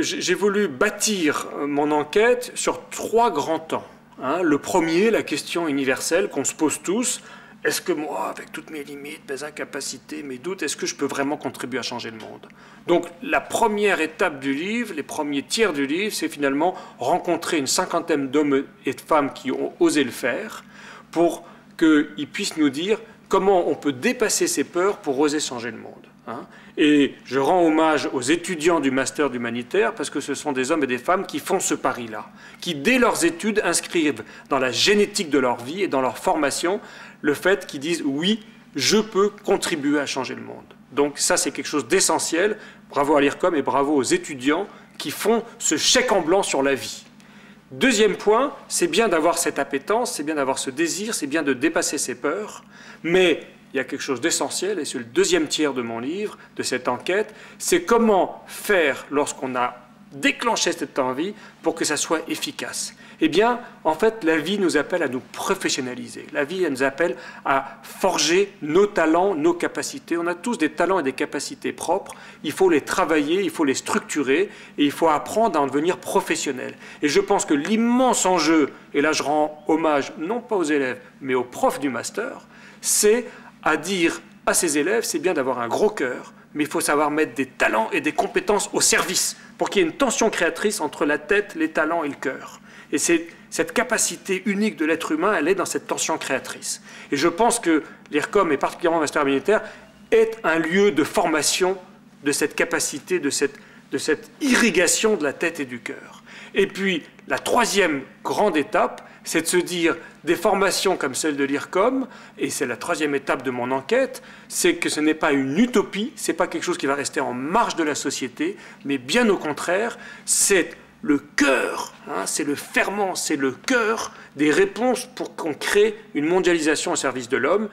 J'ai voulu bâtir mon enquête sur 3 grands temps. Le premier, la question universelle qu'on se pose tous, est-ce que moi, avec toutes mes limites, mes incapacités, mes doutes, est-ce que je peux vraiment contribuer à changer le monde? Donc la première étape du livre, les premiers tiers du livre, c'est finalement rencontrer une cinquantaine d'hommes et de femmes qui ont osé le faire pour qu'ils puissent nous dire comment on peut dépasser ses peurs pour oser changer le monde. Et je rends hommage aux étudiants du master d'humanitaire parce que ce sont des hommes et des femmes qui font ce pari-là, qui dès leurs études inscrivent dans la génétique de leur vie et dans leur formation le fait qu'ils disent « oui, je peux contribuer à changer le monde ». Donc ça, c'est quelque chose d'essentiel. Bravo à l'IRCOM et bravo aux étudiants qui font ce chèque en blanc sur la vie. Deuxième point, c'est bien d'avoir cette appétence, c'est bien d'avoir ce désir, c'est bien de dépasser ses peurs, mais il y a quelque chose d'essentiel, et c'est le deuxième tiers de mon livre, de cette enquête, c'est comment faire lorsqu'on a déclenché cette envie pour que ça soit efficace. Eh bien, en fait, la vie nous appelle à nous professionnaliser. La vie, elle nous appelle à forger nos talents, nos capacités. On a tous des talents et des capacités propres. Il faut les travailler, il faut les structurer, et il faut apprendre à en devenir professionnel. Et je pense que l'immense enjeu, et là je rends hommage non pas aux élèves, mais aux profs du master, c'est à dire à ses élèves, c'est bien d'avoir un gros cœur, mais il faut savoir mettre des talents et des compétences au service pour qu'il y ait une tension créatrice entre la tête, les talents et le cœur. Et cette capacité unique de l'être humain, elle est dans cette tension créatrice. Et je pense que l'IRCOM, et particulièrement le master militaire, est un lieu de formation de cette capacité, de cette irrigation de la tête et du cœur. Et puis, la troisième grande étape, c'est de se dire des formations comme celle de l'IRCOM, et c'est la troisième étape de mon enquête, c'est que ce n'est pas une utopie, ce n'est pas quelque chose qui va rester en marge de la société, mais bien au contraire, c'est le cœur, c'est le ferment, c'est le cœur des réponses pour qu'on crée une mondialisation au service de l'homme.